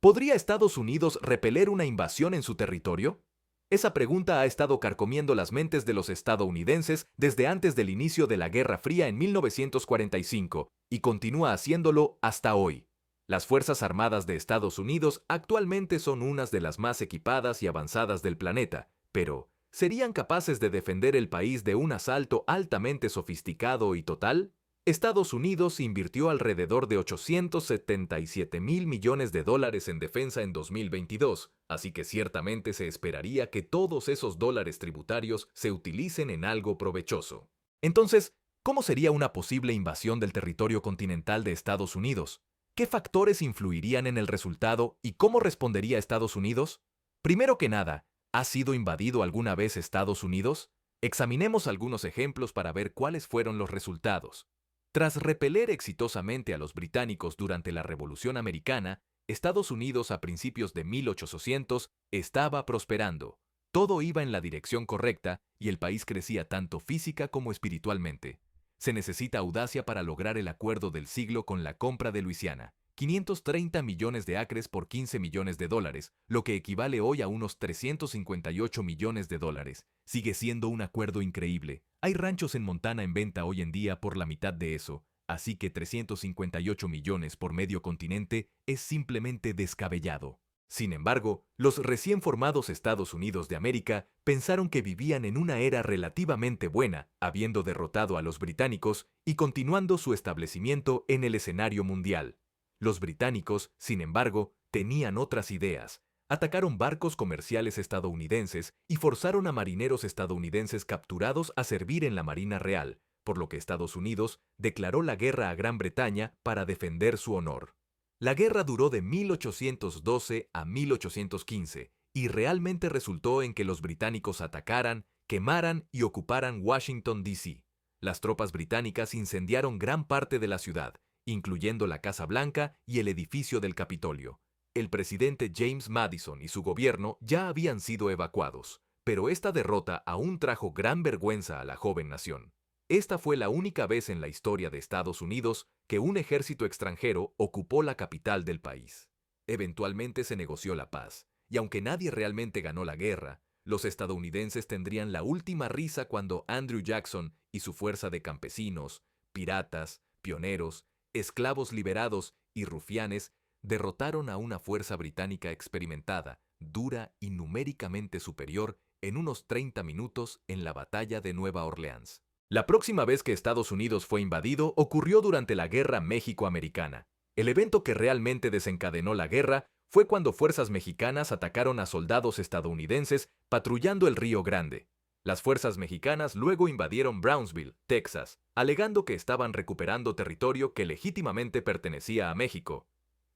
¿Podría Estados Unidos repeler una invasión en su territorio? Esa pregunta ha estado carcomiendo las mentes de los estadounidenses desde antes del inicio de la Guerra Fría en 1945 y continúa haciéndolo hasta hoy. Las Fuerzas Armadas de Estados Unidos actualmente son unas de las más equipadas y avanzadas del planeta, pero ¿serían capaces de defender el país de un asalto altamente sofisticado y total? Estados Unidos invirtió alrededor de 877 mil millones de dólares en defensa en 2022, así que ciertamente se esperaría que todos esos dólares tributarios se utilicen en algo provechoso. Entonces, ¿cómo sería una posible invasión del territorio continental de Estados Unidos? ¿Qué factores influirían en el resultado y cómo respondería Estados Unidos? Primero que nada, ¿ha sido invadido alguna vez Estados Unidos? Examinemos algunos ejemplos para ver cuáles fueron los resultados. Tras repeler exitosamente a los británicos durante la Revolución Americana, Estados Unidos a principios de 1800 estaba prosperando. Todo iba en la dirección correcta y el país crecía tanto física como espiritualmente. Se necesita audacia para lograr el acuerdo del siglo con la compra de Luisiana. 530 millones de acres por 15 millones de dólares, lo que equivale hoy a unos 358 millones de dólares. Sigue siendo un acuerdo increíble. Hay ranchos en Montana en venta hoy en día por la mitad de eso, así que 358 millones por medio continente es simplemente descabellado. Sin embargo, los recién formados Estados Unidos de América pensaron que vivían en una era relativamente buena, habiendo derrotado a los británicos y continuando su establecimiento en el escenario mundial. Los británicos, sin embargo, tenían otras ideas. Atacaron barcos comerciales estadounidenses y forzaron a marineros estadounidenses capturados a servir en la Marina Real, por lo que Estados Unidos declaró la guerra a Gran Bretaña para defender su honor. La guerra duró de 1812 a 1815 y realmente resultó en que los británicos atacaran, quemaran y ocuparan Washington, D.C. Las tropas británicas incendiaron gran parte de la ciudad, incluyendo la Casa Blanca y el edificio del Capitolio. El presidente James Madison y su gobierno ya habían sido evacuados, pero esta derrota aún trajo gran vergüenza a la joven nación. Esta fue la única vez en la historia de Estados Unidos que un ejército extranjero ocupó la capital del país. Eventualmente se negoció la paz, y aunque nadie realmente ganó la guerra, los estadounidenses tendrían la última risa cuando Andrew Jackson y su fuerza de campesinos, piratas, pioneros, esclavos liberados y rufianes derrotaron a una fuerza británica experimentada, dura y numéricamente superior en unos 30 minutos en la batalla de Nueva Orleans. La próxima vez que Estados Unidos fue invadido ocurrió durante la Guerra México-Americana. El evento que realmente desencadenó la guerra fue cuando fuerzas mexicanas atacaron a soldados estadounidenses patrullando el Río Grande. Las fuerzas mexicanas luego invadieron Brownsville, Texas, alegando que estaban recuperando territorio que legítimamente pertenecía a México.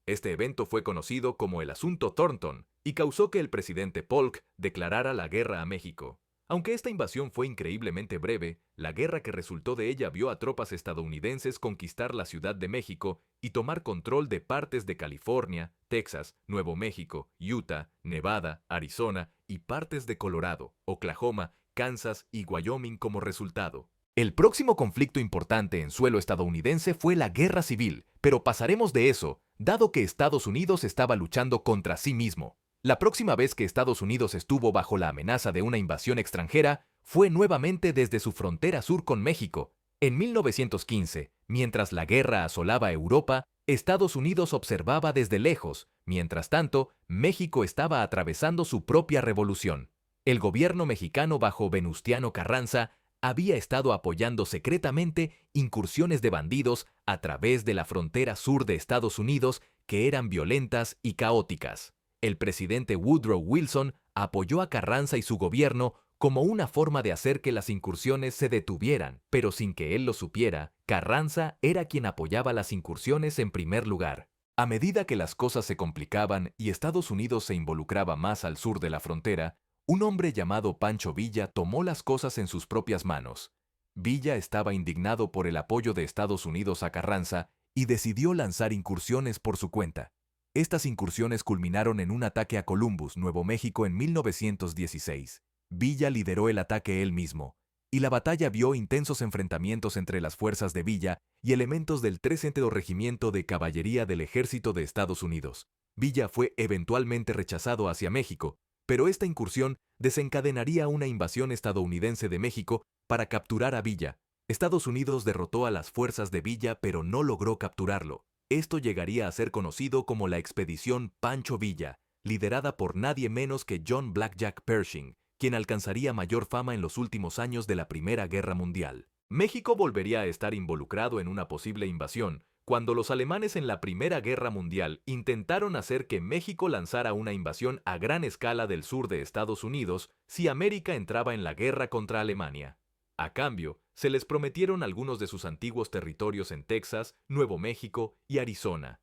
Este evento fue conocido como el Asunto Thornton y causó que el presidente Polk declarara la guerra a México. Aunque esta invasión fue increíblemente breve, la guerra que resultó de ella vio a tropas estadounidenses conquistar la Ciudad de México y tomar control de partes de California, Texas, Nuevo México, Utah, Nevada, Arizona y partes de Colorado, Oklahoma, Kansas y Wyoming como resultado. El próximo conflicto importante en suelo estadounidense fue la Guerra Civil, pero pasaremos de eso, dado que Estados Unidos estaba luchando contra sí mismo. La próxima vez que Estados Unidos estuvo bajo la amenaza de una invasión extranjera fue nuevamente desde su frontera sur con México. En 1915, mientras la guerra asolaba Europa, Estados Unidos observaba desde lejos. Mientras tanto, México estaba atravesando su propia revolución. El gobierno mexicano bajo Venustiano Carranza había estado apoyando secretamente incursiones de bandidos a través de la frontera sur de Estados Unidos que eran violentas y caóticas. El presidente Woodrow Wilson apoyó a Carranza y su gobierno como una forma de hacer que las incursiones se detuvieran, pero sin que él lo supiera, Carranza era quien apoyaba las incursiones en primer lugar. A medida que las cosas se complicaban y Estados Unidos se involucraba más al sur de la frontera, un hombre llamado Pancho Villa tomó las cosas en sus propias manos. Villa estaba indignado por el apoyo de Estados Unidos a Carranza y decidió lanzar incursiones por su cuenta. Estas incursiones culminaron en un ataque a Columbus, Nuevo México en 1916. Villa lideró el ataque él mismo, y la batalla vio intensos enfrentamientos entre las fuerzas de Villa y elementos del 3º Regimiento de Caballería del Ejército de Estados Unidos. Villa fue eventualmente rechazado hacia México, pero esta incursión desencadenaría una invasión estadounidense de México para capturar a Villa. Estados Unidos derrotó a las fuerzas de Villa, pero no logró capturarlo. Esto llegaría a ser conocido como la Expedición Pancho Villa, liderada por nadie menos que John Blackjack Pershing, quien alcanzaría mayor fama en los últimos años de la Primera Guerra Mundial. México volvería a estar involucrado en una posible invasión cuando los alemanes en la Primera Guerra Mundial intentaron hacer que México lanzara una invasión a gran escala del sur de Estados Unidos si América entraba en la guerra contra Alemania. A cambio, se les prometieron algunos de sus antiguos territorios en Texas, Nuevo México y Arizona.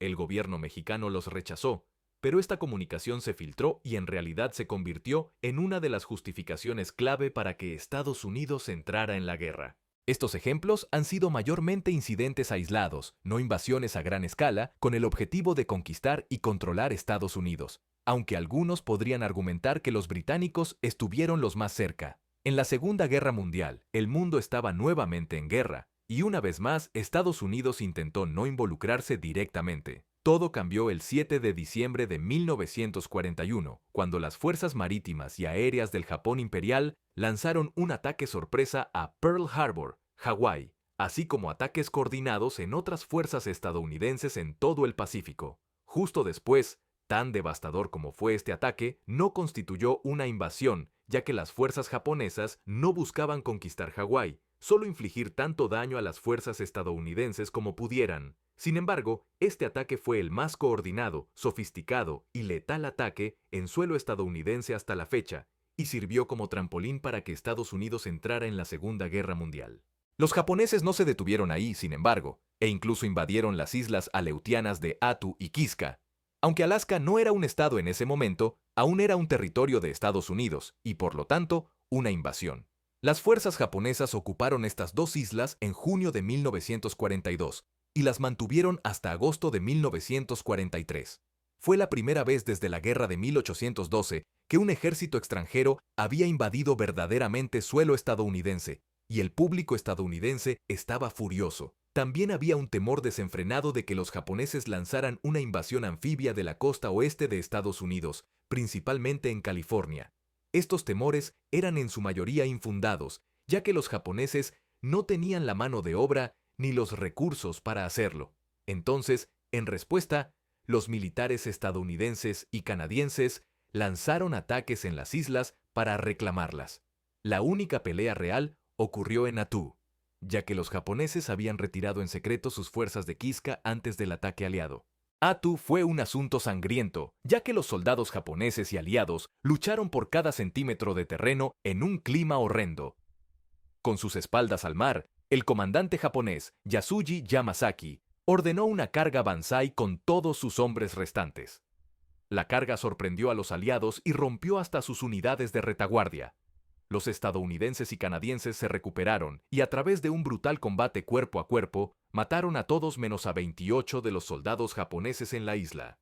El gobierno mexicano los rechazó, pero esta comunicación se filtró y en realidad se convirtió en una de las justificaciones clave para que Estados Unidos entrara en la guerra. Estos ejemplos han sido mayormente incidentes aislados, no invasiones a gran escala, con el objetivo de conquistar y controlar Estados Unidos, aunque algunos podrían argumentar que los británicos estuvieron los más cerca. En la Segunda Guerra Mundial, el mundo estaba nuevamente en guerra, y una vez más Estados Unidos intentó no involucrarse directamente. Todo cambió el 7 de diciembre de 1941, cuando las fuerzas marítimas y aéreas del Japón imperial lanzaron un ataque sorpresa a Pearl Harbor, Hawái, así como ataques coordinados en otras fuerzas estadounidenses en todo el Pacífico. Justo después, tan devastador como fue este ataque, no constituyó una invasión, ya que las fuerzas japonesas no buscaban conquistar Hawái, solo infligir tanto daño a las fuerzas estadounidenses como pudieran. Sin embargo, este ataque fue el más coordinado, sofisticado y letal ataque en suelo estadounidense hasta la fecha, y sirvió como trampolín para que Estados Unidos entrara en la Segunda Guerra Mundial. Los japoneses no se detuvieron ahí, sin embargo, e incluso invadieron las islas aleutianas de Attu y Kiska. Aunque Alaska no era un estado en ese momento, aún era un territorio de Estados Unidos, y por lo tanto, una invasión. Las fuerzas japonesas ocuparon estas dos islas en junio de 1942, y las mantuvieron hasta agosto de 1943. Fue la primera vez desde la guerra de 1812 que un ejército extranjero había invadido verdaderamente suelo estadounidense, y el público estadounidense estaba furioso. También había un temor desenfrenado de que los japoneses lanzaran una invasión anfibia de la costa oeste de Estados Unidos, principalmente en California. Estos temores eran en su mayoría infundados, ya que los japoneses no tenían la mano de obra ni los recursos para hacerlo. Entonces, en respuesta, los militares estadounidenses y canadienses lanzaron ataques en las islas para reclamarlas. La única pelea real ocurrió en Attu, ya que los japoneses habían retirado en secreto sus fuerzas de Kiska antes del ataque aliado. Attu fue un asunto sangriento, ya que los soldados japoneses y aliados lucharon por cada centímetro de terreno en un clima horrendo. Con sus espaldas al mar, el comandante japonés, Yasuji Yamasaki, ordenó una carga Banzai con todos sus hombres restantes. La carga sorprendió a los aliados y rompió hasta sus unidades de retaguardia. Los estadounidenses y canadienses se recuperaron y a través de un brutal combate cuerpo a cuerpo, mataron a todos menos a 28 de los soldados japoneses en la isla.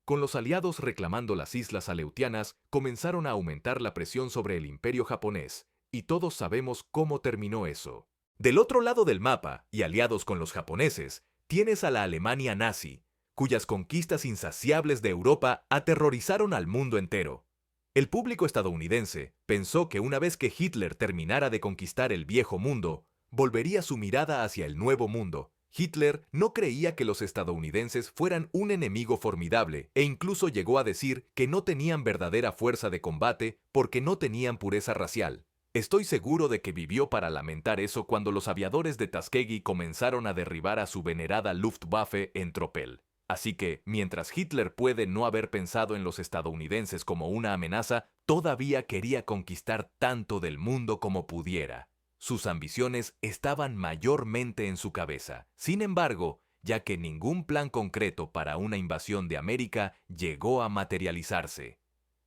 Con los aliados reclamando las islas aleutianas, comenzaron a aumentar la presión sobre el imperio japonés, y todos sabemos cómo terminó eso. Del otro lado del mapa, y aliados con los japoneses, tienes a la Alemania nazi, cuyas conquistas insaciables de Europa aterrorizaron al mundo entero. El público estadounidense pensó que una vez que Hitler terminara de conquistar el viejo mundo, volvería su mirada hacia el nuevo mundo. Hitler no creía que los estadounidenses fueran un enemigo formidable e incluso llegó a decir que no tenían verdadera fuerza de combate porque no tenían pureza racial. Estoy seguro de que vivió para lamentar eso cuando los aviadores de Tuskegee comenzaron a derribar a su venerada Luftwaffe en tropel. Así que, mientras Hitler puede no haber pensado en los estadounidenses como una amenaza, todavía quería conquistar tanto del mundo como pudiera. Sus ambiciones estaban mayormente en su cabeza. Sin embargo, ya que ningún plan concreto para una invasión de América llegó a materializarse.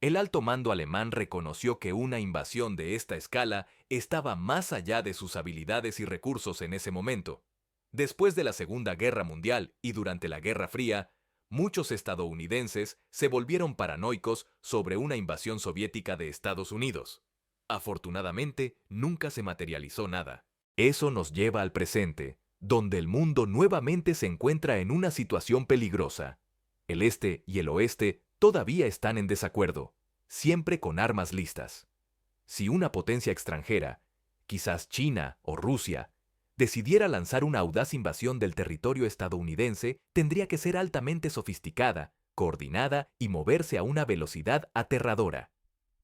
El alto mando alemán reconoció que una invasión de esta escala estaba más allá de sus habilidades y recursos en ese momento. Después de la Segunda Guerra Mundial y durante la Guerra Fría, muchos estadounidenses se volvieron paranoicos sobre una invasión soviética de Estados Unidos. Afortunadamente, nunca se materializó nada. Eso nos lleva al presente, donde el mundo nuevamente se encuentra en una situación peligrosa. El este y el oeste todavía están en desacuerdo, siempre con armas listas. Si una potencia extranjera, quizás China o Rusia, decidiera lanzar una audaz invasión del territorio estadounidense, tendría que ser altamente sofisticada, coordinada y moverse a una velocidad aterradora.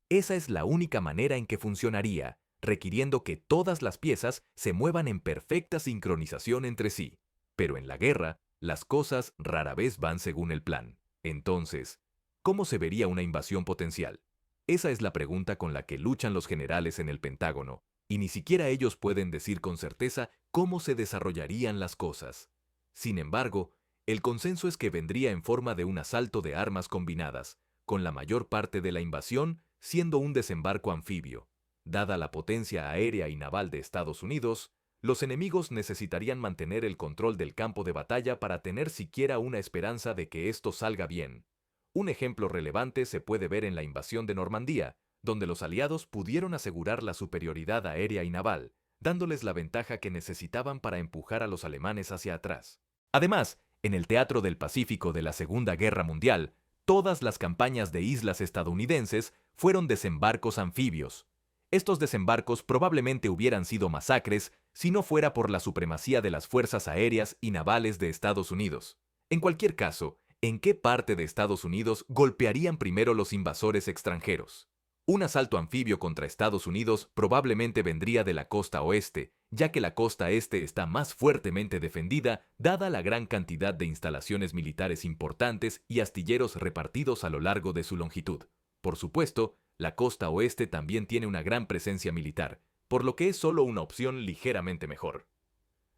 Esa es la única manera en que funcionaría, requiriendo que todas las piezas se muevan en perfecta sincronización entre sí. Pero en la guerra, las cosas rara vez van según el plan. Entonces, ¿cómo se vería una invasión potencial? Esa es la pregunta con la que luchan los generales en el Pentágono, y ni siquiera ellos pueden decir con certeza cómo se desarrollarían las cosas. Sin embargo, el consenso es que vendría en forma de un asalto de armas combinadas, con la mayor parte de la invasión siendo un desembarco anfibio. Dada la potencia aérea y naval de Estados Unidos, los enemigos necesitarían mantener el control del campo de batalla para tener siquiera una esperanza de que esto salga bien. Un ejemplo relevante se puede ver en la invasión de Normandía, donde los aliados pudieron asegurar la superioridad aérea y naval, dándoles la ventaja que necesitaban para empujar a los alemanes hacia atrás. Además, en el teatro del Pacífico de la Segunda Guerra Mundial, todas las campañas de islas estadounidenses fueron desembarcos anfibios. Estos desembarcos probablemente hubieran sido masacres si no fuera por la supremacía de las fuerzas aéreas y navales de Estados Unidos. En cualquier caso, ¿en qué parte de Estados Unidos golpearían primero los invasores extranjeros? Un asalto anfibio contra Estados Unidos probablemente vendría de la costa oeste, ya que la costa este está más fuertemente defendida dada la gran cantidad de instalaciones militares importantes y astilleros repartidos a lo largo de su longitud. Por supuesto, la costa oeste también tiene una gran presencia militar, por lo que es solo una opción ligeramente mejor.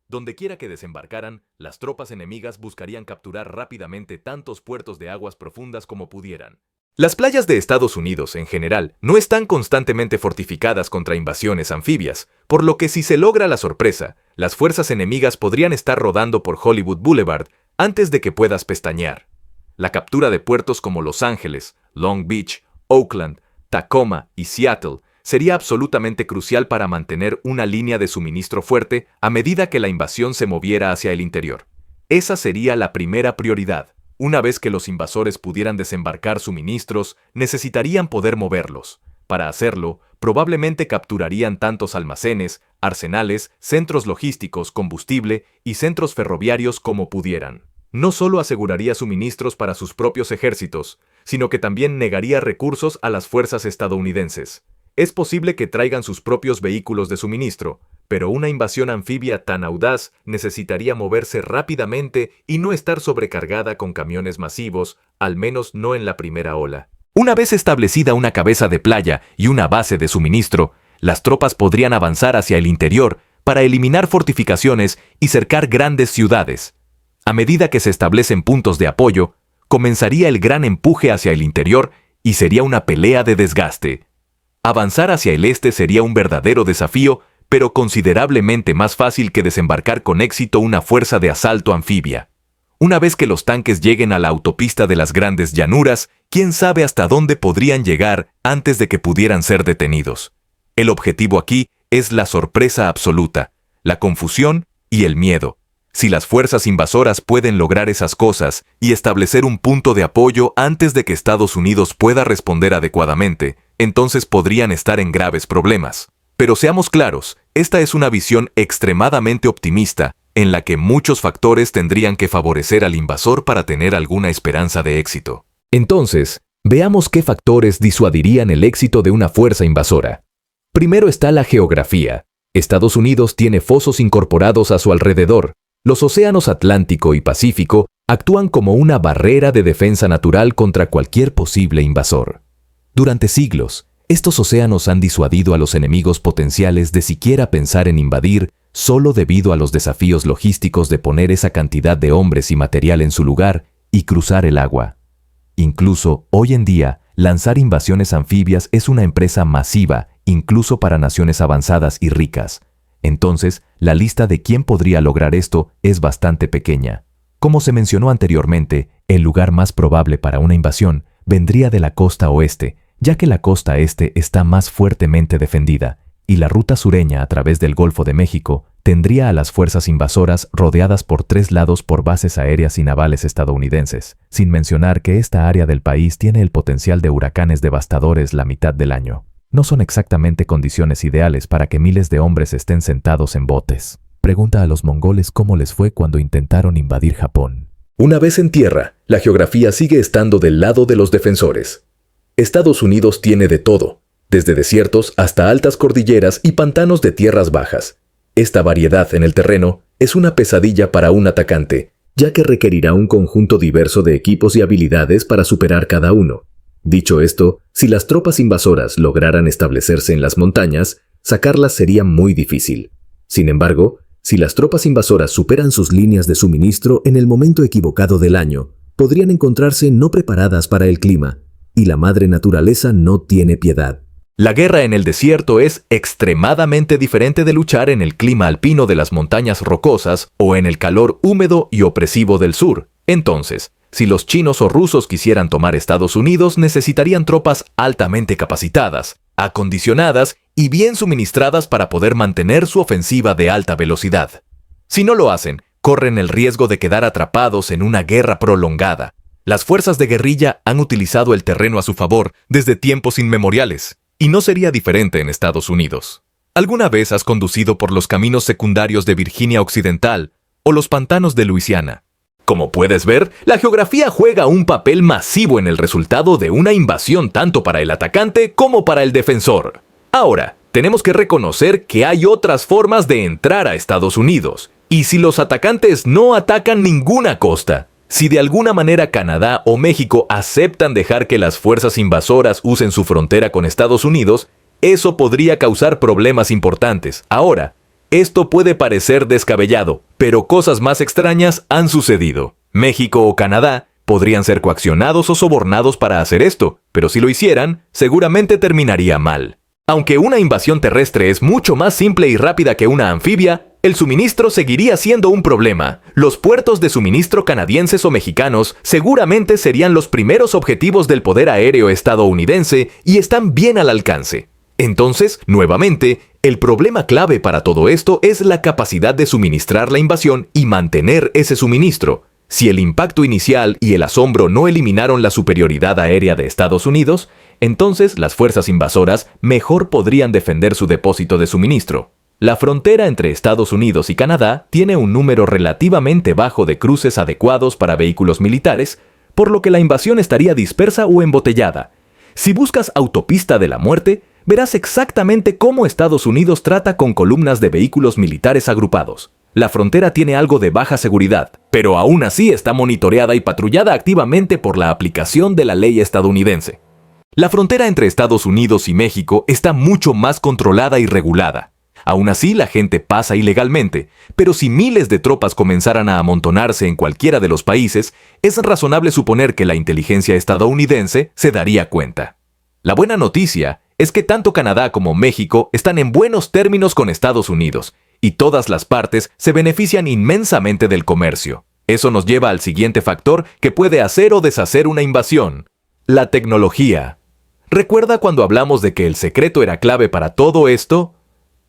Dondequiera que desembarcaran, las tropas enemigas buscarían capturar rápidamente tantos puertos de aguas profundas como pudieran. Las playas de Estados Unidos, en general, no están constantemente fortificadas contra invasiones anfibias, por lo que si se logra la sorpresa, las fuerzas enemigas podrían estar rodando por Hollywood Boulevard antes de que puedas pestañear. La captura de puertos como Los Ángeles, Long Beach, Oakland, Tacoma y Seattle sería absolutamente crucial para mantener una línea de suministro fuerte a medida que la invasión se moviera hacia el interior. Esa sería la primera prioridad. Una vez que los invasores pudieran desembarcar suministros, necesitarían poder moverlos. Para hacerlo, probablemente capturarían tantos almacenes, arsenales, centros logísticos, combustible y centros ferroviarios como pudieran. No solo aseguraría suministros para sus propios ejércitos, sino que también negaría recursos a las fuerzas estadounidenses. Es posible que traigan sus propios vehículos de suministro, pero una invasión anfibia tan audaz necesitaría moverse rápidamente y no estar sobrecargada con camiones masivos, al menos no en la primera ola. Una vez establecida una cabeza de playa y una base de suministro, las tropas podrían avanzar hacia el interior para eliminar fortificaciones y cercar grandes ciudades. A medida que se establecen puntos de apoyo, comenzaría el gran empuje hacia el interior y sería una pelea de desgaste. Avanzar hacia el este sería un verdadero desafío, pero considerablemente más fácil que desembarcar con éxito una fuerza de asalto anfibia. Una vez que los tanques lleguen a la autopista de las grandes llanuras, quién sabe hasta dónde podrían llegar antes de que pudieran ser detenidos. El objetivo aquí es la sorpresa absoluta, la confusión y el miedo. Si las fuerzas invasoras pueden lograr esas cosas y establecer un punto de apoyo antes de que Estados Unidos pueda responder adecuadamente, entonces podrían estar en graves problemas. Pero seamos claros, esta es una visión extremadamente optimista, en la que muchos factores tendrían que favorecer al invasor para tener alguna esperanza de éxito. Entonces, veamos qué factores disuadirían el éxito de una fuerza invasora. Primero está la geografía. Estados Unidos tiene fosos incorporados a su alrededor. Los océanos Atlántico y Pacífico actúan como una barrera de defensa natural contra cualquier posible invasor. Durante siglos, estos océanos han disuadido a los enemigos potenciales de siquiera pensar en invadir solo debido a los desafíos logísticos de poner esa cantidad de hombres y material en su lugar y cruzar el agua. Incluso, hoy en día, lanzar invasiones anfibias es una empresa masiva, incluso para naciones avanzadas y ricas. Entonces, la lista de quién podría lograr esto es bastante pequeña. Como se mencionó anteriormente, el lugar más probable para una invasión vendría de la costa oeste, ya que la costa este está más fuertemente defendida, y la ruta sureña a través del Golfo de México tendría a las fuerzas invasoras rodeadas por 3 lados por bases aéreas y navales estadounidenses, sin mencionar que esta área del país tiene el potencial de huracanes devastadores la mitad del año. No son exactamente condiciones ideales para que miles de hombres estén sentados en botes. Pregunta a los mongoles cómo les fue cuando intentaron invadir Japón. Una vez en tierra, la geografía sigue estando del lado de los defensores. Estados Unidos tiene de todo, desde desiertos hasta altas cordilleras y pantanos de tierras bajas. Esta variedad en el terreno es una pesadilla para un atacante, ya que requerirá un conjunto diverso de equipos y habilidades para superar cada uno. Dicho esto, si las tropas invasoras lograran establecerse en las montañas, sacarlas sería muy difícil. Sin embargo, si las tropas invasoras superan sus líneas de suministro en el momento equivocado del año, podrían encontrarse no preparadas para el clima, y la madre naturaleza no tiene piedad. La guerra en el desierto es extremadamente diferente de luchar en el clima alpino de las montañas rocosas o en el calor húmedo y opresivo del sur. Entonces, si los chinos o rusos quisieran tomar Estados Unidos, necesitarían tropas altamente capacitadas, acondicionadas y bien suministradas para poder mantener su ofensiva de alta velocidad. Si no lo hacen, corren el riesgo de quedar atrapados en una guerra prolongada. Las fuerzas de guerrilla han utilizado el terreno a su favor desde tiempos inmemoriales. Y no sería diferente en Estados Unidos. ¿Alguna vez has conducido por los caminos secundarios de Virginia Occidental o los pantanos de Luisiana? Como puedes ver, la geografía juega un papel masivo en el resultado de una invasión tanto para el atacante como para el defensor. Ahora, tenemos que reconocer que hay otras formas de entrar a Estados Unidos. Y si los atacantes no atacan ninguna costa, si de alguna manera Canadá o México aceptan dejar que las fuerzas invasoras usen su frontera con Estados Unidos, eso podría causar problemas importantes. Ahora, esto puede parecer descabellado, pero cosas más extrañas han sucedido. México o Canadá podrían ser coaccionados o sobornados para hacer esto, pero si lo hicieran, seguramente terminaría mal. Aunque una invasión terrestre es mucho más simple y rápida que una anfibia, el suministro seguiría siendo un problema. Los puertos de suministro canadienses o mexicanos seguramente serían los primeros objetivos del poder aéreo estadounidense y están bien al alcance. Entonces, nuevamente, el problema clave para todo esto es la capacidad de suministrar la invasión y mantener ese suministro. Si el impacto inicial y el asombro no eliminaron la superioridad aérea de Estados Unidos, entonces las fuerzas invasoras mejor podrían defender su depósito de suministro. La frontera entre Estados Unidos y Canadá tiene un número relativamente bajo de cruces adecuados para vehículos militares, por lo que la invasión estaría dispersa o embotellada. Si buscas Autopista de la Muerte, verás exactamente cómo Estados Unidos trata con columnas de vehículos militares agrupados. La frontera tiene algo de baja seguridad, pero aún así está monitoreada y patrullada activamente por la aplicación de la ley estadounidense. La frontera entre Estados Unidos y México está mucho más controlada y regulada. Aún así, la gente pasa ilegalmente, pero si miles de tropas comenzaran a amontonarse en cualquiera de los países, es razonable suponer que la inteligencia estadounidense se daría cuenta. La buena noticia es que tanto Canadá como México están en buenos términos con Estados Unidos, y todas las partes se benefician inmensamente del comercio. Eso nos lleva al siguiente factor que puede hacer o deshacer una invasión: la tecnología. ¿Recuerda cuando hablamos de que el secreto era clave para todo esto?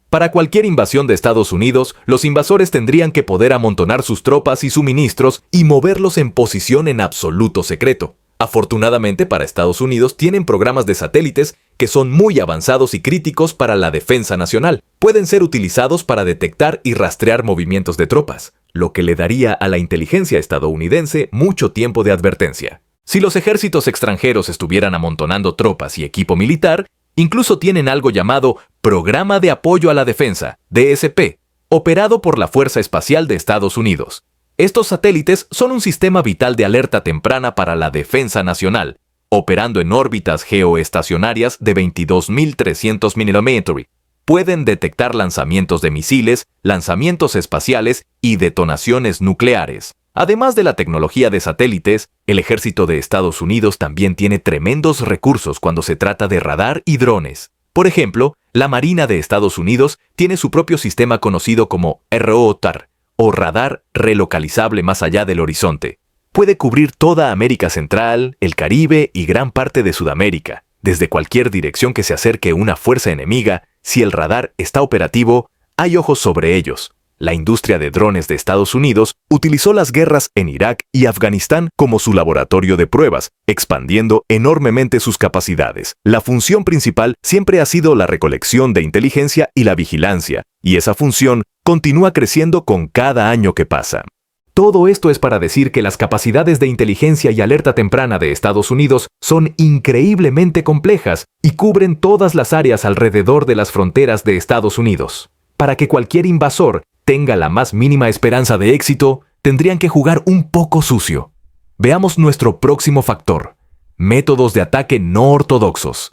Para cualquier invasión de Estados Unidos, los invasores tendrían que poder amontonar sus tropas y suministros y moverlos en posición en absoluto secreto. Afortunadamente para Estados Unidos tienen programas de satélites que son muy avanzados y críticos para la defensa nacional. Pueden ser utilizados para detectar y rastrear movimientos de tropas, lo que le daría a la inteligencia estadounidense mucho tiempo de advertencia. Si los ejércitos extranjeros estuvieran amontonando tropas y equipo militar, incluso tienen algo llamado Programa de Apoyo a la Defensa, DSP, operado por la Fuerza Espacial de Estados Unidos. Estos satélites son un sistema vital de alerta temprana para la defensa nacional, operando en órbitas geoestacionarias de 22.300 mm. Pueden detectar lanzamientos de misiles, lanzamientos espaciales y detonaciones nucleares. Además de la tecnología de satélites, el ejército de Estados Unidos también tiene tremendos recursos cuando se trata de radar y drones. Por ejemplo, la Marina de Estados Unidos tiene su propio sistema conocido como ROTAR, o radar relocalizable más allá del horizonte. Puede cubrir toda América Central, el Caribe y gran parte de Sudamérica. Desde cualquier dirección que se acerque una fuerza enemiga, si el radar está operativo, hay ojos sobre ellos. La industria de drones de Estados Unidos utilizó las guerras en Irak y Afganistán como su laboratorio de pruebas, expandiendo enormemente sus capacidades. La función principal siempre ha sido la recolección de inteligencia y la vigilancia, y esa función continúa creciendo con cada año que pasa. Todo esto es para decir que las capacidades de inteligencia y alerta temprana de Estados Unidos son increíblemente complejas y cubren todas las áreas alrededor de las fronteras de Estados Unidos. Para que cualquier invasor tenga la más mínima esperanza de éxito, tendrían que jugar un poco sucio. Veamos nuestro próximo factor: métodos de ataque no ortodoxos.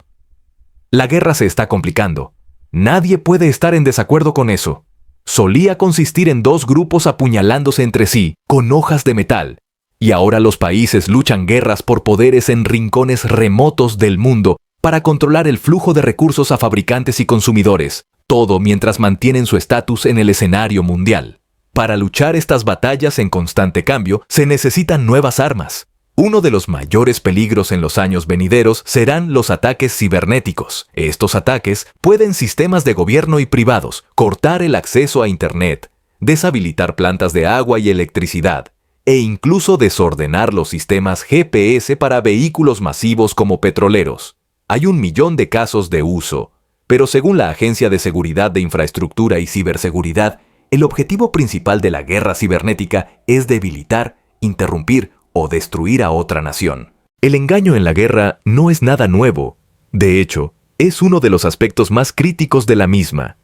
La guerra se está complicando. Nadie puede estar en desacuerdo con eso. Solía consistir en dos grupos apuñalándose entre sí, con hojas de metal. Y ahora los países luchan guerras por poderes en rincones remotos del mundo para controlar el flujo de recursos a fabricantes y consumidores, todo mientras mantienen su estatus en el escenario mundial. Para luchar estas batallas en constante cambio, se necesitan nuevas armas. Uno de los mayores peligros en los años venideros serán los ataques cibernéticos. Estos ataques pueden sistemas de gobierno y privados, cortar el acceso a Internet, deshabilitar plantas de agua y electricidad, e incluso desordenar los sistemas GPS para vehículos masivos como petroleros. Hay 1 millón de casos de uso, pero según la Agencia de Seguridad de Infraestructura y Ciberseguridad, el objetivo principal de la guerra cibernética es debilitar, interrumpir o destruir a otra nación. El engaño en la guerra no es nada nuevo. De hecho, es uno de los aspectos más críticos de la misma.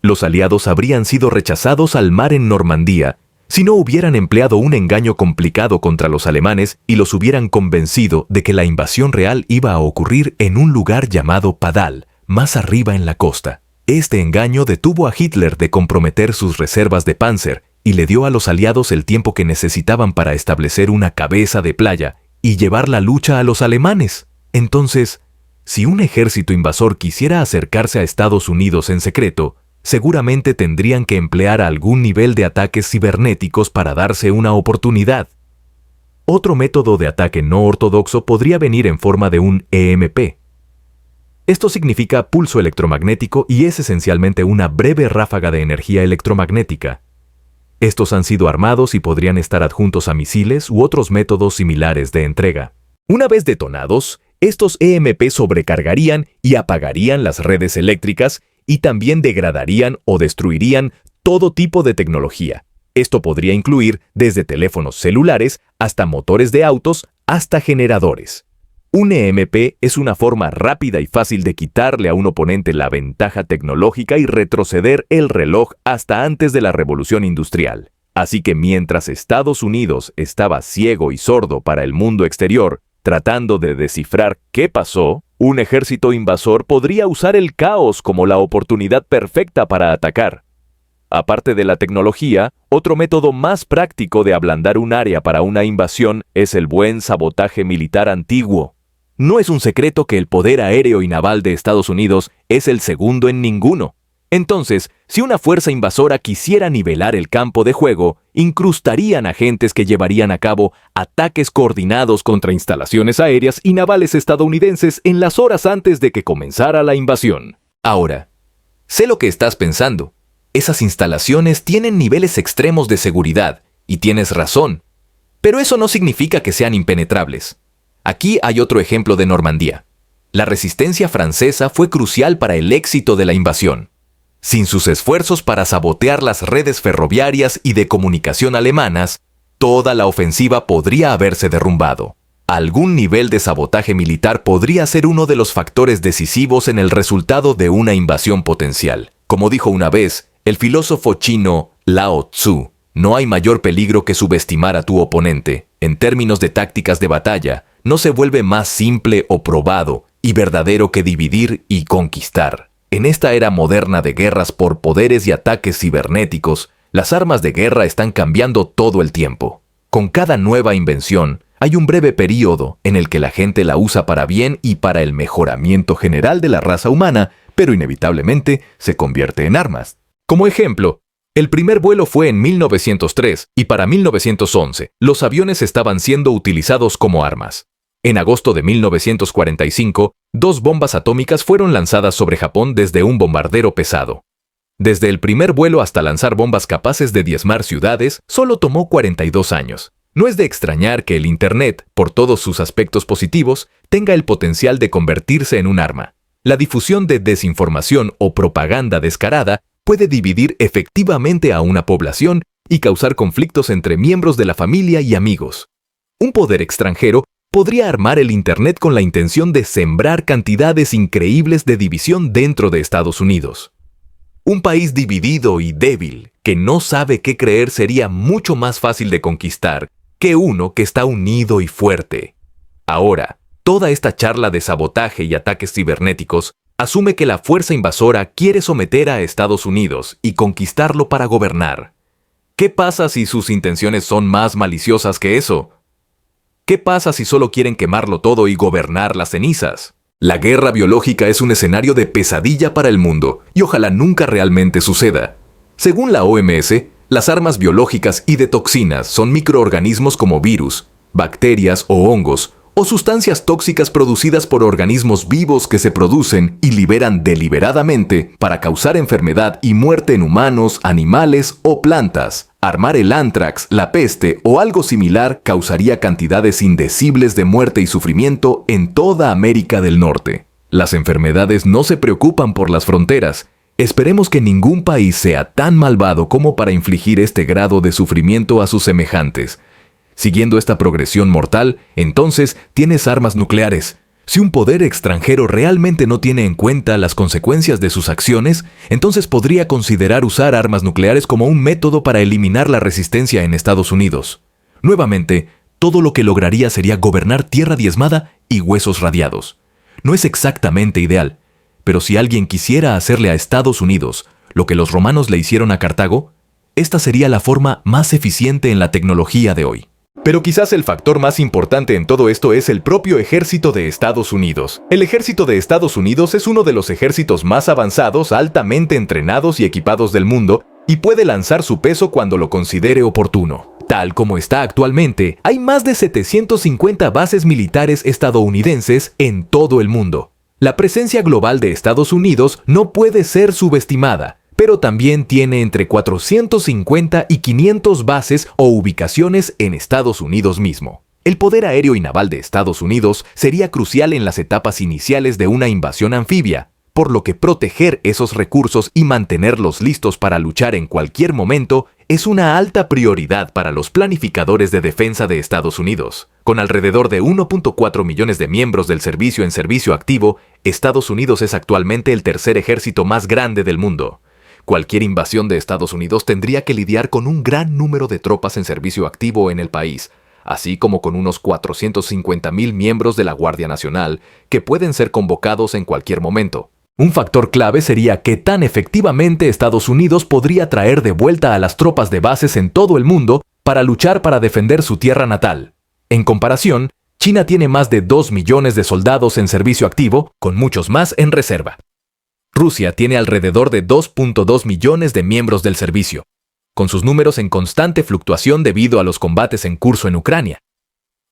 Los aliados habrían sido rechazados al mar en Normandía si no hubieran empleado un engaño complicado contra los alemanes y los hubieran convencido de que la invasión real iba a ocurrir en un lugar llamado Padal, más arriba en la costa. Este engaño detuvo a Hitler de comprometer sus reservas de Panzer y le dio a los aliados el tiempo que necesitaban para establecer una cabeza de playa y llevar la lucha a los alemanes. Entonces, si un ejército invasor quisiera acercarse a Estados Unidos en secreto, seguramente tendrían que emplear algún nivel de ataques cibernéticos para darse una oportunidad. Otro método de ataque no ortodoxo podría venir en forma de un EMP. Esto significa pulso electromagnético y es esencialmente una breve ráfaga de energía electromagnética. Estos han sido armados y podrían estar adjuntos a misiles u otros métodos similares de entrega. Una vez detonados, estos EMP sobrecargarían y apagarían las redes eléctricas y también degradarían o destruirían todo tipo de tecnología. Esto podría incluir desde teléfonos celulares hasta motores de autos hasta generadores. Un EMP es una forma rápida y fácil de quitarle a un oponente la ventaja tecnológica y retroceder el reloj hasta antes de la revolución industrial. Así que mientras Estados Unidos estaba ciego y sordo para el mundo exterior, tratando de descifrar qué pasó, un ejército invasor podría usar el caos como la oportunidad perfecta para atacar. Aparte de la tecnología, otro método más práctico de ablandar un área para una invasión es el buen sabotaje militar antiguo. No es un secreto que el poder aéreo y naval de Estados Unidos es el segundo en ninguno. Entonces, si una fuerza invasora quisiera nivelar el campo de juego, incrustarían agentes que llevarían a cabo ataques coordinados contra instalaciones aéreas y navales estadounidenses en las horas antes de que comenzara la invasión. Ahora, sé lo que estás pensando. Esas instalaciones tienen niveles extremos de seguridad, y tienes razón. Pero eso no significa que sean impenetrables. Aquí hay otro ejemplo de Normandía. La resistencia francesa fue crucial para el éxito de la invasión. Sin sus esfuerzos para sabotear las redes ferroviarias y de comunicación alemanas, toda la ofensiva podría haberse derrumbado. Algún nivel de sabotaje militar podría ser uno de los factores decisivos en el resultado de una invasión potencial. Como dijo una vez el filósofo chino Lao Tzu, no hay mayor peligro que subestimar a tu oponente. En términos de tácticas de batalla, no se vuelve más simple o probado y verdadero que dividir y conquistar. En esta era moderna de guerras por poderes y ataques cibernéticos, las armas de guerra están cambiando todo el tiempo. Con cada nueva invención, hay un breve período en el que la gente la usa para bien y para el mejoramiento general de la raza humana, pero inevitablemente se convierte en armas. Como ejemplo, el primer vuelo fue en 1903 y para 1911 los aviones estaban siendo utilizados como armas. En agosto de 1945, 2 bombas atómicas fueron lanzadas sobre Japón desde un bombardero pesado. Desde el primer vuelo hasta lanzar bombas capaces de diezmar ciudades, solo tomó 42 años. No es de extrañar que el Internet, por todos sus aspectos positivos, tenga el potencial de convertirse en un arma. La difusión de desinformación o propaganda descarada puede dividir efectivamente a una población y causar conflictos entre miembros de la familia y amigos. Un poder extranjero podría armar el Internet con la intención de sembrar cantidades increíbles de división dentro de Estados Unidos. Un país dividido y débil, que no sabe qué creer, sería mucho más fácil de conquistar que uno que está unido y fuerte. Ahora, toda esta charla de sabotaje y ataques cibernéticos asume que la fuerza invasora quiere someter a Estados Unidos y conquistarlo para gobernar. ¿Qué pasa si sus intenciones son más maliciosas que eso? ¿Qué pasa si solo quieren quemarlo todo y gobernar las cenizas? La guerra biológica es un escenario de pesadilla para el mundo y ojalá nunca realmente suceda. Según la OMS, las armas biológicas y de toxinas son microorganismos como virus, bacterias o hongos, o sustancias tóxicas producidas por organismos vivos que se producen y liberan deliberadamente para causar enfermedad y muerte en humanos, animales o plantas. Armar el ántrax, la peste o algo similar causaría cantidades indecibles de muerte y sufrimiento en toda América del Norte. Las enfermedades no se preocupan por las fronteras. Esperemos que ningún país sea tan malvado como para infligir este grado de sufrimiento a sus semejantes. Siguiendo esta progresión mortal, entonces tienes armas nucleares. Si un poder extranjero realmente no tiene en cuenta las consecuencias de sus acciones, entonces podría considerar usar armas nucleares como un método para eliminar la resistencia en Estados Unidos. Nuevamente, todo lo que lograría sería gobernar tierra diezmada y huesos radiados. No es exactamente ideal, pero si alguien quisiera hacerle a Estados Unidos lo que los romanos le hicieron a Cartago, esta sería la forma más eficiente en la tecnología de hoy. Pero quizás el factor más importante en todo esto es el propio ejército de Estados Unidos. El ejército de Estados Unidos es uno de los ejércitos más avanzados, altamente entrenados y equipados del mundo, y puede lanzar su peso cuando lo considere oportuno. Tal como está actualmente, hay más de 750 bases militares estadounidenses en todo el mundo. La presencia global de Estados Unidos no puede ser subestimada, pero también tiene entre 450 y 500 bases o ubicaciones en Estados Unidos mismo. El poder aéreo y naval de Estados Unidos sería crucial en las etapas iniciales de una invasión anfibia, por lo que proteger esos recursos y mantenerlos listos para luchar en cualquier momento es una alta prioridad para los planificadores de defensa de Estados Unidos. Con alrededor de 1.4 millones de miembros del servicio en servicio activo, Estados Unidos es actualmente el tercer ejército más grande del mundo. Cualquier invasión de Estados Unidos tendría que lidiar con un gran número de tropas en servicio activo en el país, así como con unos 450,000 miembros de la Guardia Nacional que pueden ser convocados en cualquier momento. Un factor clave sería qué tan efectivamente Estados Unidos podría traer de vuelta a las tropas de bases en todo el mundo para luchar para defender su tierra natal. En comparación, China tiene más de 2 millones de soldados en servicio activo, con muchos más en reserva. Rusia tiene alrededor de 2.2 millones de miembros del servicio, con sus números en constante fluctuación debido a los combates en curso en Ucrania.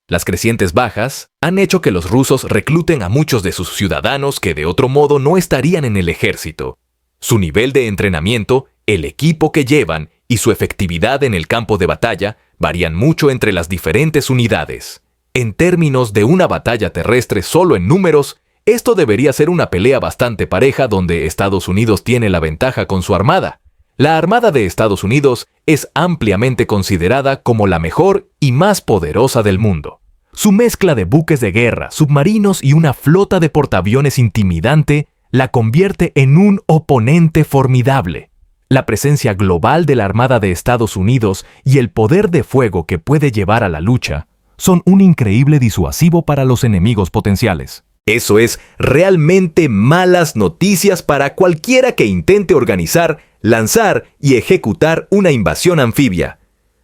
Las crecientes bajas han hecho que los rusos recluten a muchos de sus ciudadanos que de otro modo no estarían en el ejército. Su nivel de entrenamiento, el equipo que llevan y su efectividad en el campo de batalla varían mucho entre las diferentes unidades. En términos de una batalla terrestre solo en números, esto debería ser una pelea bastante pareja donde Estados Unidos tiene la ventaja con su armada. La Armada de Estados Unidos es ampliamente considerada como la mejor y más poderosa del mundo. Su mezcla de buques de guerra, submarinos y una flota de portaaviones intimidante la convierte en un oponente formidable. La presencia global de la Armada de Estados Unidos y el poder de fuego que puede llevar a la lucha son un increíble disuasivo para los enemigos potenciales. Eso es realmente malas noticias para cualquiera que intente organizar, lanzar y ejecutar una invasión anfibia.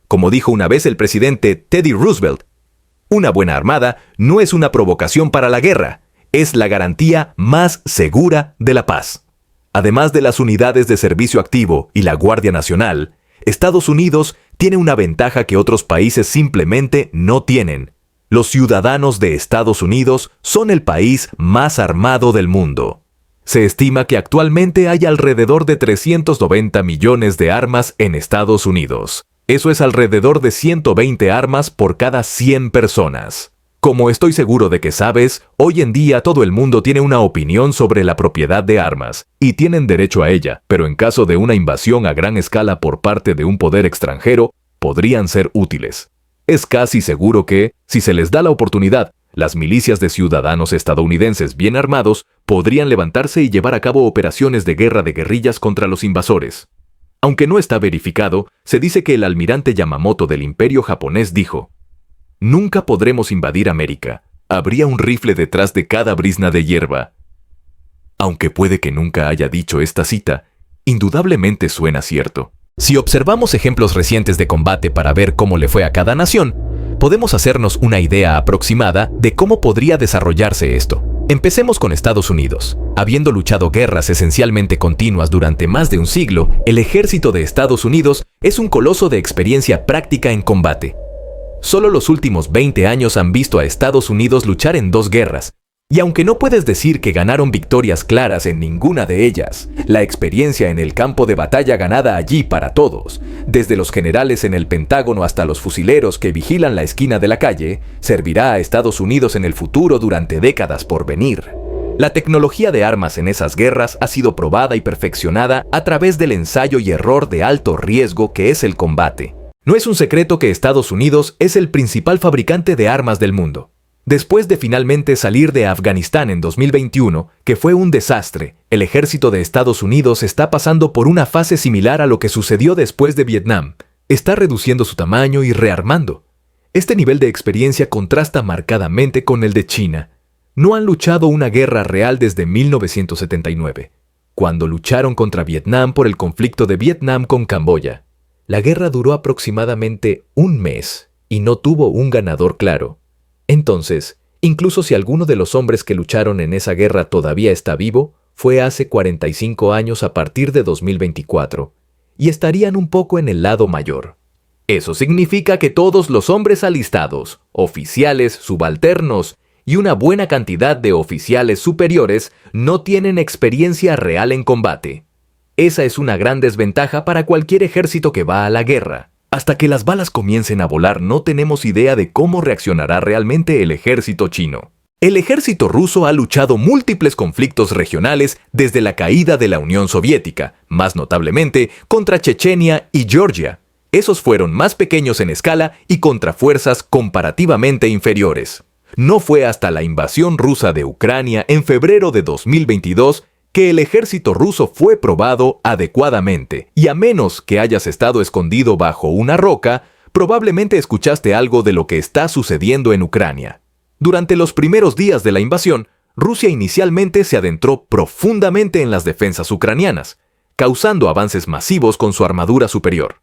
Como dijo una vez el presidente Teddy Roosevelt, una buena armada no es una provocación para la guerra, es la garantía más segura de la paz. Además de las unidades de servicio activo y la Guardia Nacional, Estados Unidos tiene una ventaja que otros países simplemente no tienen. Los ciudadanos de Estados Unidos son el país más armado del mundo. Se estima que actualmente hay alrededor de 390 millones de armas en Estados Unidos. Eso es alrededor de 120 armas por cada 100 personas. Como estoy seguro de que sabes, hoy en día todo el mundo tiene una opinión sobre la propiedad de armas, y tienen derecho a ella, pero en caso de una invasión a gran escala por parte de un poder extranjero, podrían ser útiles. Es casi seguro que, si se les da la oportunidad, las milicias de ciudadanos estadounidenses bien armados podrían levantarse y llevar a cabo operaciones de guerra de guerrillas contra los invasores. Aunque no está verificado, se dice que el almirante Yamamoto del Imperio japonés dijo: «Nunca podremos invadir América. Habría un rifle detrás de cada brizna de hierba». Aunque puede que nunca haya dicho esta cita, indudablemente suena cierto. Si observamos ejemplos recientes de combate para ver cómo le fue a cada nación, podemos hacernos una idea aproximada de cómo podría desarrollarse esto. Empecemos con Estados Unidos. Habiendo luchado guerras esencialmente continuas durante más de un siglo, el ejército de Estados Unidos es un coloso de experiencia práctica en combate. Solo los últimos 20 años han visto a Estados Unidos luchar en 2 guerras, y aunque no puedes decir que ganaron victorias claras en ninguna de ellas, la experiencia en el campo de batalla ganada allí para todos, desde los generales en el Pentágono hasta los fusileros que vigilan la esquina de la calle, servirá a Estados Unidos en el futuro durante décadas por venir. La tecnología de armas en esas guerras ha sido probada y perfeccionada a través del ensayo y error de alto riesgo que es el combate. No es un secreto que Estados Unidos es el principal fabricante de armas del mundo. Después de finalmente salir de Afganistán en 2021, que fue un desastre, el ejército de Estados Unidos está pasando por una fase similar a lo que sucedió después de Vietnam. Está reduciendo su tamaño y rearmando. Este nivel de experiencia contrasta marcadamente con el de China. No han luchado una guerra real desde 1979, cuando lucharon contra Vietnam por el conflicto de Vietnam con Camboya. La guerra duró aproximadamente un mes y no tuvo un ganador claro. Entonces, incluso si alguno de los hombres que lucharon en esa guerra todavía está vivo, fue hace 45 años a partir de 2024, y estarían un poco en el lado mayor. Eso significa que todos los hombres alistados, oficiales, subalternos y una buena cantidad de oficiales superiores no tienen experiencia real en combate. Esa es una gran desventaja para cualquier ejército que va a la guerra. Hasta que las balas comiencen a volar, no tenemos idea de cómo reaccionará realmente el ejército chino. El ejército ruso ha luchado múltiples conflictos regionales desde la caída de la Unión Soviética, más notablemente contra Chechenia y Georgia. Esos fueron más pequeños en escala y contra fuerzas comparativamente inferiores. No fue hasta la invasión rusa de Ucrania en febrero de 2022 que el ejército ruso fue probado adecuadamente, y a menos que hayas estado escondido bajo una roca, probablemente escuchaste algo de lo que está sucediendo en Ucrania. Durante los primeros días de la invasión, Rusia inicialmente se adentró profundamente en las defensas ucranianas, causando avances masivos con su armadura superior.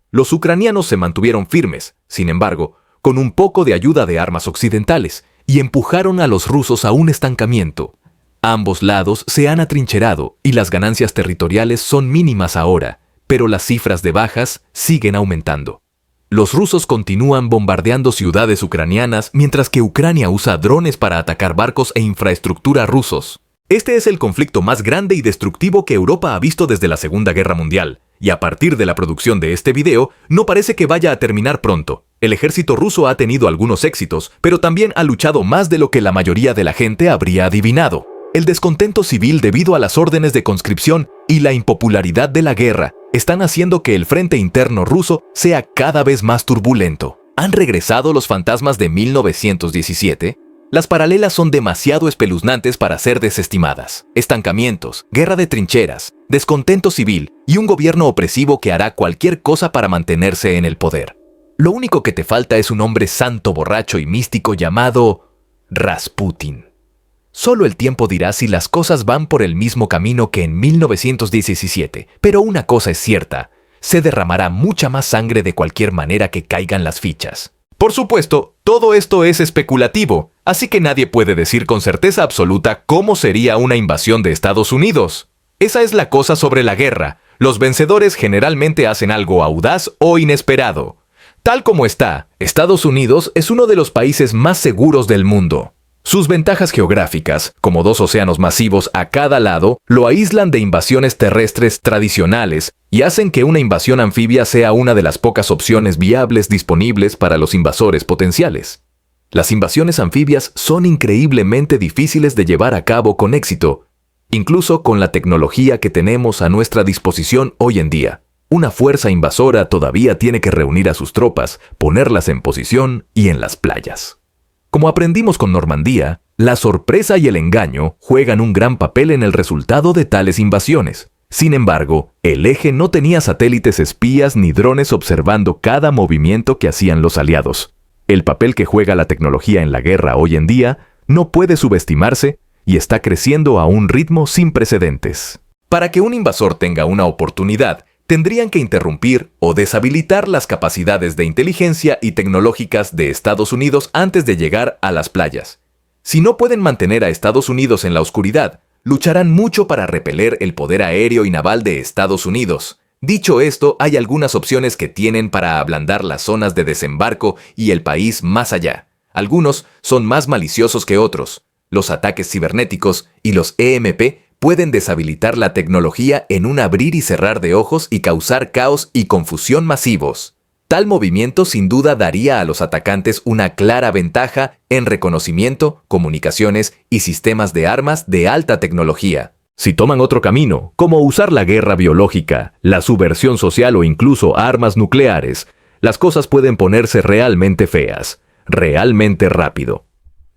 Los ucranianos se mantuvieron firmes, sin embargo, con un poco de ayuda de armas occidentales, y empujaron a los rusos a un estancamiento. Ambos lados se han atrincherado y las ganancias territoriales son mínimas ahora, pero las cifras de bajas siguen aumentando. Los rusos continúan bombardeando ciudades ucranianas mientras que Ucrania usa drones para atacar barcos e infraestructura rusos. Este es el conflicto más grande y destructivo que Europa ha visto desde la Segunda Guerra Mundial, y a partir de la producción de este video, no parece que vaya a terminar pronto. El ejército ruso ha tenido algunos éxitos, pero también ha luchado más de lo que la mayoría de la gente habría adivinado. El descontento civil debido a las órdenes de conscripción y la impopularidad de la guerra están haciendo que el frente interno ruso sea cada vez más turbulento. ¿Han regresado los fantasmas de 1917? Las paralelas son demasiado espeluznantes para ser desestimadas. Estancamientos, guerra de trincheras, descontento civil y un gobierno opresivo que hará cualquier cosa para mantenerse en el poder. Lo único que te falta es un hombre santo, borracho y místico llamado Rasputin. Solo el tiempo dirá si las cosas van por el mismo camino que en 1917, pero una cosa es cierta, se derramará mucha más sangre de cualquier manera que caigan las fichas. Por supuesto, todo esto es especulativo, así que nadie puede decir con certeza absoluta cómo sería una invasión de Estados Unidos. Esa es la cosa sobre la guerra, los vencedores generalmente hacen algo audaz o inesperado. Tal como está, Estados Unidos es uno de los países más seguros del mundo. Sus ventajas geográficas, como dos océanos masivos a cada lado, lo aíslan de invasiones terrestres tradicionales y hacen que una invasión anfibia sea una de las pocas opciones viables disponibles para los invasores potenciales. Las invasiones anfibias son increíblemente difíciles de llevar a cabo con éxito, incluso con la tecnología que tenemos a nuestra disposición hoy en día. Una fuerza invasora todavía tiene que reunir a sus tropas, ponerlas en posición y en las playas. Como aprendimos con Normandía, la sorpresa y el engaño juegan un gran papel en el resultado de tales invasiones. Sin embargo, el eje no tenía satélites espías ni drones observando cada movimiento que hacían los aliados. El papel que juega la tecnología en la guerra hoy en día no puede subestimarse y está creciendo a un ritmo sin precedentes. Para que un invasor tenga una oportunidad, tendrían que interrumpir o deshabilitar las capacidades de inteligencia y tecnológicas de Estados Unidos antes de llegar a las playas. Si no pueden mantener a Estados Unidos en la oscuridad, lucharán mucho para repeler el poder aéreo y naval de Estados Unidos. Dicho esto, hay algunas opciones que tienen para ablandar las zonas de desembarco y el país más allá. Algunos son más maliciosos que otros. Los ataques cibernéticos y los EMP pueden deshabilitar la tecnología en un abrir y cerrar de ojos y causar caos y confusión masivos. Tal movimiento sin duda daría a los atacantes una clara ventaja en reconocimiento, comunicaciones y sistemas de armas de alta tecnología. Si toman otro camino, como usar la guerra biológica, la subversión social o incluso armas nucleares, las cosas pueden ponerse realmente feas, realmente rápido.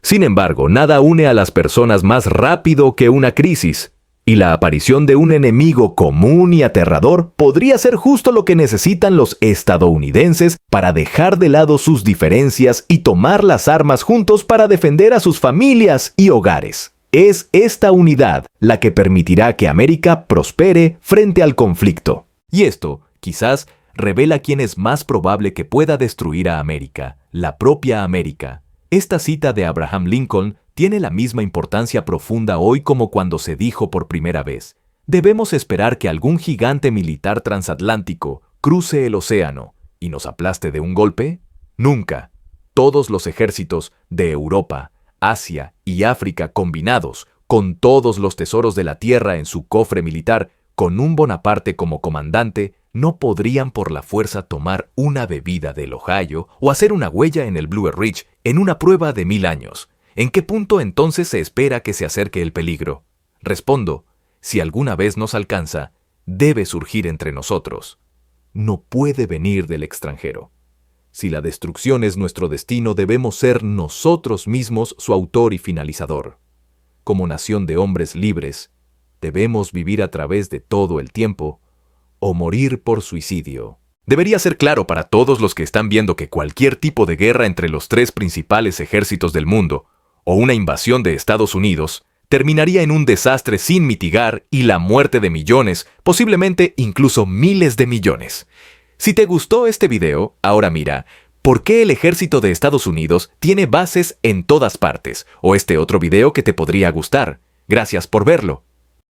Sin embargo, nada une a las personas más rápido que una crisis, y la aparición de un enemigo común y aterrador podría ser justo lo que necesitan los estadounidenses para dejar de lado sus diferencias y tomar las armas juntos para defender a sus familias y hogares. Es esta unidad la que permitirá que América prospere frente al conflicto. Y esto, quizás, revela quién es más probable que pueda destruir a América, la propia América. Esta cita de Abraham Lincoln tiene la misma importancia profunda hoy como cuando se dijo por primera vez. ¿Debemos esperar que algún gigante militar transatlántico cruce el océano y nos aplaste de un golpe? Nunca. Todos los ejércitos de Europa, Asia y África combinados, con todos los tesoros de la tierra en su cofre militar, con un Bonaparte como comandante, no podrían por la fuerza tomar una bebida del Ohio o hacer una huella en el Blue Ridge en una prueba de 1000 años. ¿En qué punto entonces se espera que se acerque el peligro? Respondo, si alguna vez nos alcanza, debe surgir entre nosotros. No puede venir del extranjero. Si la destrucción es nuestro destino, debemos ser nosotros mismos su autor y finalizador. Como nación de hombres libres, debemos vivir a través de todo el tiempo o morir por suicidio. Debería ser claro para todos los que están viendo que cualquier tipo de guerra entre los tres principales ejércitos del mundo o una invasión de Estados Unidos terminaría en un desastre sin mitigar y la muerte de millones, posiblemente incluso miles de millones. Si te gustó este video, ahora mira, ¿por qué el ejército de Estados Unidos tiene bases en todas partes? O este otro video que te podría gustar. Gracias por verlo.